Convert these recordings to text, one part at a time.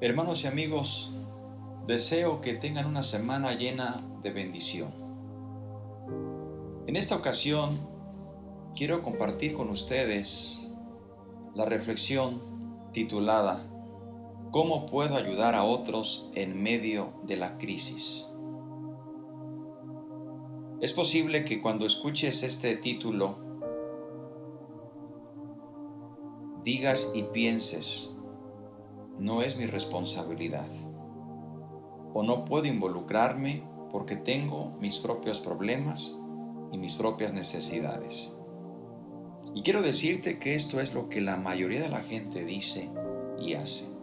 Hermanos y amigos, deseo que tengan una semana llena de bendición. En esta ocasión, quiero compartir con ustedes la reflexión titulada ¿Cómo puedo ayudar a otros en medio de la crisis? Es posible que cuando escuches este título digas y pienses, no es mi responsabilidad, o no puedo involucrarme porque tengo mis propios problemas y mis propias necesidades. Y quiero decirte que esto es lo que la mayoría de la gente dice y hace.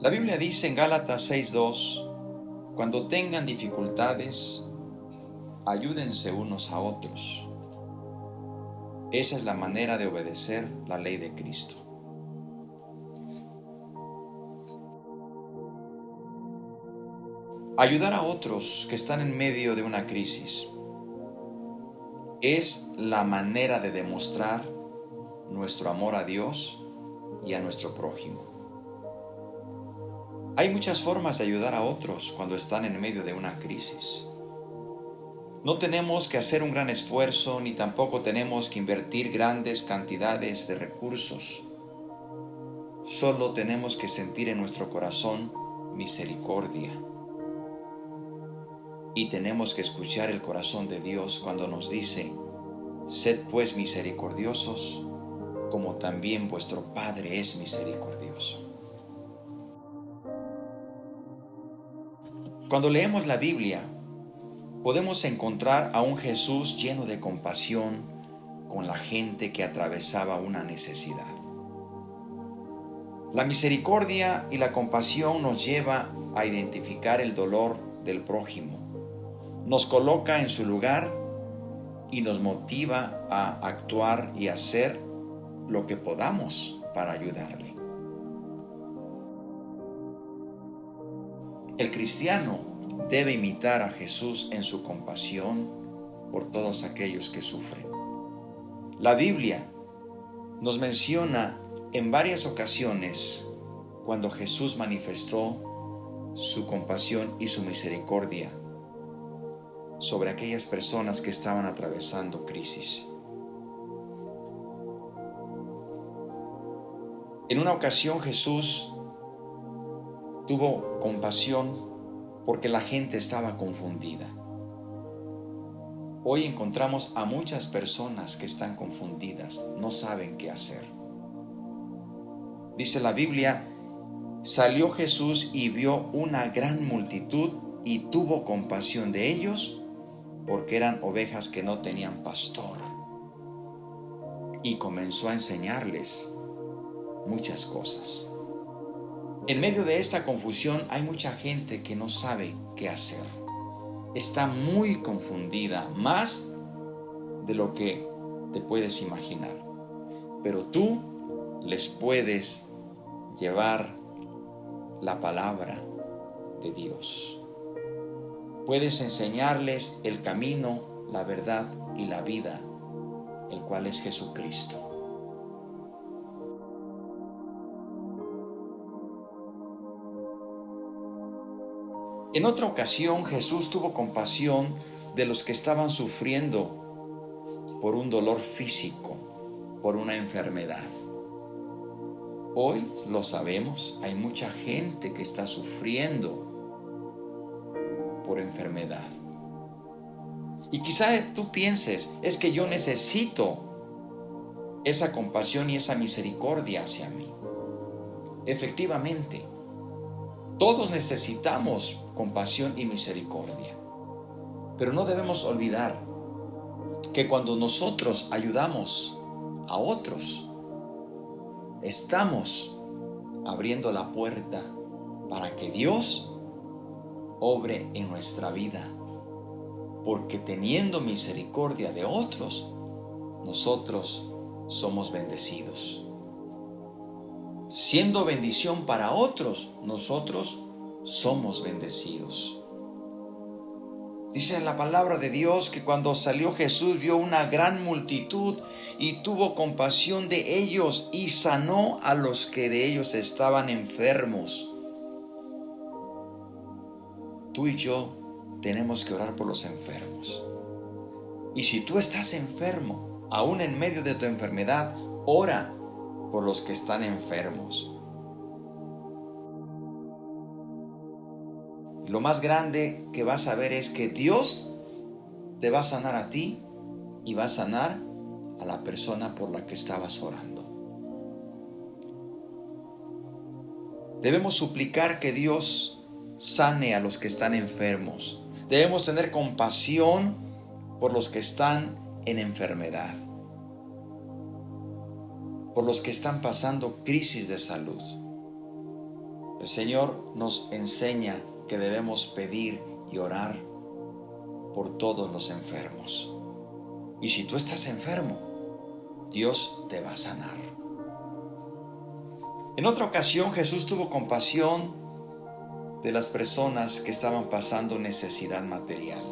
La Biblia dice en Gálatas 6:2, cuando tengan dificultades, ayúdense unos a otros. Esa es la manera de obedecer la ley de Cristo. Ayudar a otros que están en medio de una crisis es la manera de demostrar nuestro amor a Dios y a nuestro prójimo. Hay muchas formas de ayudar a otros cuando están en medio de una crisis. No tenemos que hacer un gran esfuerzo ni tampoco tenemos que invertir grandes cantidades de recursos. Solo tenemos que sentir en nuestro corazón misericordia. Y tenemos que escuchar el corazón de Dios cuando nos dice, sed pues misericordiosos, como también vuestro Padre es misericordioso. Cuando leemos la Biblia, podemos encontrar a un Jesús lleno de compasión con la gente que atravesaba una necesidad. La misericordia y la compasión nos lleva a identificar el dolor del prójimo, nos coloca en su lugar y nos motiva a actuar y hacer lo que podamos para ayudarle. El cristiano debe imitar a Jesús en su compasión por todos aquellos que sufren. La Biblia nos menciona en varias ocasiones cuando Jesús manifestó su compasión y su misericordia sobre aquellas personas que estaban atravesando crisis. En una ocasión Jesús tuvo compasión porque la gente estaba confundida. Hoy encontramos a muchas personas que están confundidas, no saben qué hacer. Dice la Biblia, salió Jesús y vio una gran multitud y tuvo compasión de ellos porque eran ovejas que no tenían pastor. Y comenzó a enseñarles muchas cosas. En medio de esta confusión hay mucha gente que no sabe qué hacer. Está muy confundida, más de lo que te puedes imaginar. Pero tú les puedes llevar la palabra de Dios. Puedes enseñarles el camino, la verdad y la vida, el cual es Jesucristo. En otra ocasión, Jesús tuvo compasión de los que estaban sufriendo por un dolor físico, por una enfermedad. Hoy lo sabemos, hay mucha gente que está sufriendo por enfermedad. Y quizá tú pienses, es que yo necesito esa compasión y esa misericordia hacia mí. Efectivamente, todos necesitamos compasión y misericordia. Pero no debemos olvidar que cuando nosotros ayudamos a otros, estamos abriendo la puerta para que Dios obre en nuestra vida. Porque teniendo misericordia de otros, nosotros somos bendecidos. Siendo bendición para otros, nosotros somos bendecidos. Dice en la palabra de Dios que cuando salió Jesús vio una gran multitud y tuvo compasión de ellos y sanó a los que de ellos estaban enfermos. Tú y yo tenemos que orar por los enfermos. Y si tú estás enfermo, aún en medio de tu enfermedad, ora por los que están enfermos. Y lo más grande que vas a ver es que Dios te va a sanar a ti y va a sanar a la persona por la que estabas orando. Debemos suplicar que Dios sane a los que están enfermos. Debemos tener compasión por los que están en enfermedad, por los que están pasando crisis de salud. El Señor nos enseña que debemos pedir y orar por todos los enfermos. Y si tú estás enfermo, Dios te va a sanar. En otra ocasión, Jesús tuvo compasión de las personas que estaban pasando necesidad material.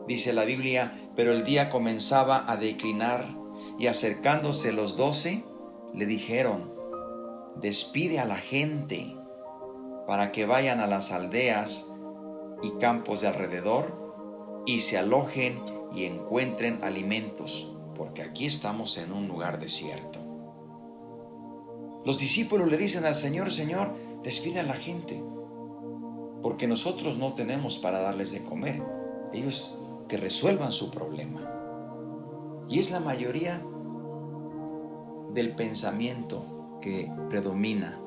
Dice la Biblia, pero el día comenzaba a declinar y acercándose los 12, le dijeron, despide a la gente para que vayan a las aldeas y campos de alrededor y se alojen y encuentren alimentos, porque aquí estamos en un lugar desierto. Los discípulos le dicen al Señor, Señor, despide a la gente, porque nosotros no tenemos para darles de comer. Ellos que resuelvan su problema. Y es la mayoría del pensamiento que predomina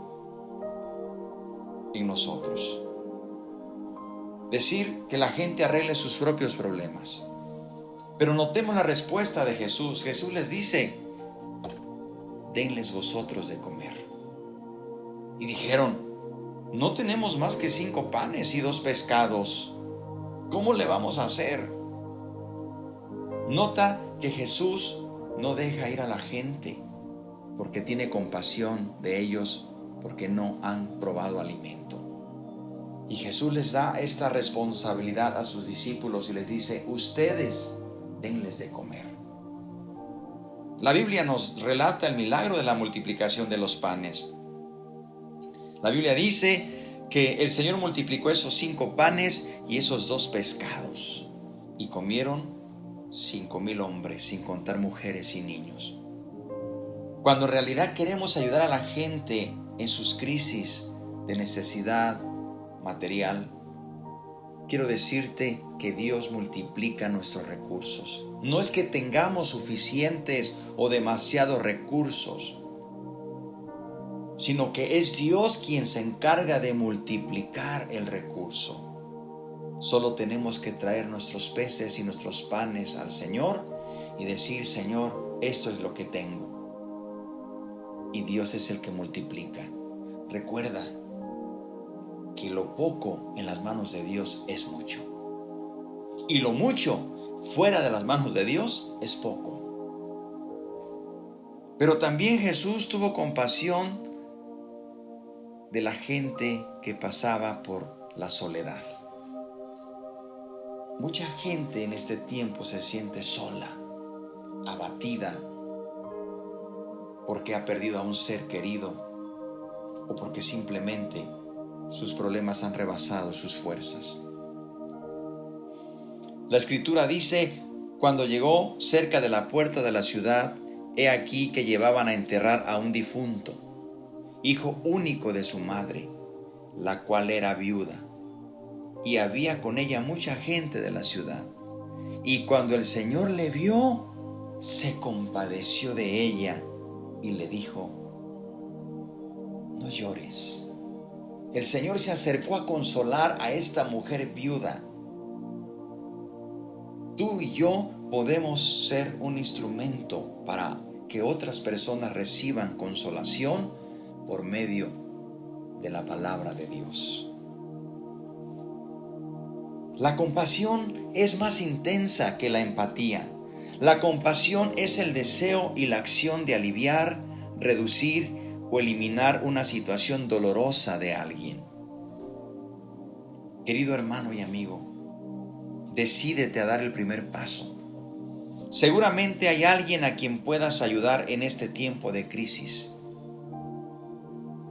en nosotros. Decir que la gente arregle sus propios problemas. Pero notemos la respuesta de Jesús. Jesús les dice, denles vosotros de comer. Y dijeron, no tenemos más que 5 panes y 2 pescados. ¿Cómo le vamos a hacer? Nota que Jesús no deja ir a la gente porque tiene compasión de ellos, porque no han probado alimento. Y Jesús les da esta responsabilidad a sus discípulos y les dice, ustedes denles de comer. La Biblia nos relata el milagro de la multiplicación de los panes. La Biblia dice que el Señor multiplicó esos 5 panes y esos 2 pescados y comieron 5,000 hombres, sin contar mujeres y niños. Cuando en realidad queremos ayudar a la gente en sus crisis de necesidad material, quiero decirte que Dios multiplica nuestros recursos. No es que tengamos suficientes o demasiados recursos, sino que es Dios quien se encarga de multiplicar el recurso. Solo tenemos que traer nuestros peces y nuestros panes al Señor y decir, Señor, esto es lo que tengo. Y Dios es el que multiplica. Recuerda que lo poco en las manos de Dios es mucho. Y lo mucho fuera de las manos de Dios es poco. Pero también Jesús tuvo compasión de la gente que pasaba por la soledad. Mucha gente en este tiempo se siente sola, abatida, porque ha perdido a un ser querido o porque simplemente sus problemas han rebasado sus fuerzas. La Escritura dice, cuando llegó cerca de la puerta de la ciudad, he aquí que llevaban a enterrar a un difunto, hijo único de su madre, la cual era viuda. Y había con ella mucha gente de la ciudad. Y cuando el Señor le vio, se compadeció de ella y le dijo, no llores. El Señor se acercó a consolar a esta mujer viuda. Tú y yo podemos ser un instrumento para que otras personas reciban consolación por medio de la palabra de Dios. La compasión es más intensa que la empatía. La compasión es el deseo y la acción de aliviar, reducir o eliminar una situación dolorosa de alguien. Querido hermano y amigo, decídete a dar el primer paso. Seguramente hay alguien a quien puedas ayudar en este tiempo de crisis.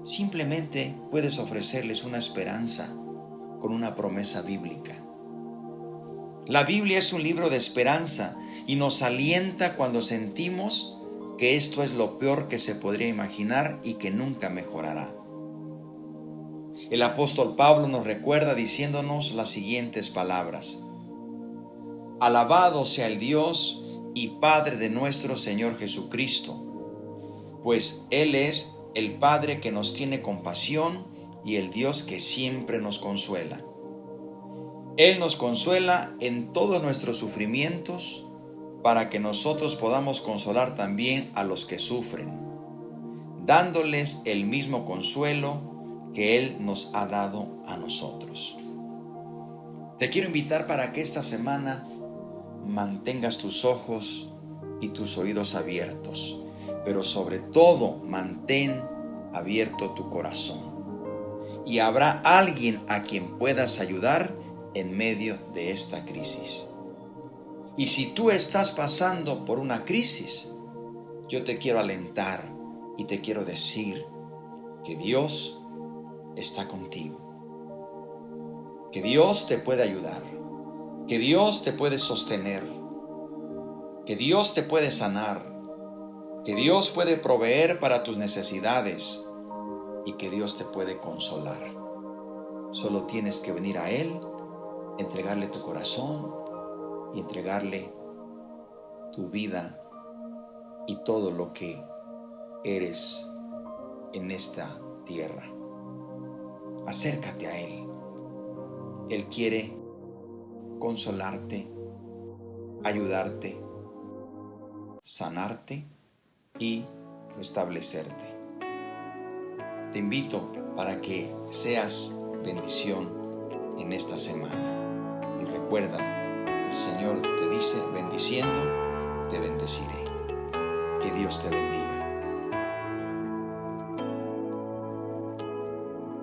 Simplemente puedes ofrecerles una esperanza con una promesa bíblica. La Biblia es un libro de esperanza y nos alienta cuando sentimos que esto es lo peor que se podría imaginar y que nunca mejorará. El apóstol Pablo nos recuerda diciéndonos las siguientes palabras: Alabado sea el Dios y Padre de nuestro Señor Jesucristo, pues Él es el Padre que nos tiene compasión y el Dios que siempre nos consuela. Él nos consuela en todos nuestros sufrimientos para que nosotros podamos consolar también a los que sufren, dándoles el mismo consuelo que Él nos ha dado a nosotros. Te quiero invitar para que esta semana mantengas tus ojos y tus oídos abiertos, pero sobre todo mantén abierto tu corazón. Y habrá alguien a quien puedas ayudar en medio de esta crisis. Y si tú estás pasando por una crisis, yo te quiero alentar y te quiero decir que Dios está contigo, que Dios te puede ayudar, que Dios te puede sostener, que Dios te puede sanar, que Dios puede proveer para tus necesidades y que Dios te puede consolar. Solo tienes que venir a Él, entregarle tu corazón y entregarle tu vida y todo lo que eres en esta tierra. Acércate a Él. Él quiere consolarte, ayudarte, sanarte y restablecerte. Te invito para que seas bendición en esta semana. Y recuerda, el Señor te dice, bendiciendo, te bendeciré. Que Dios te bendiga.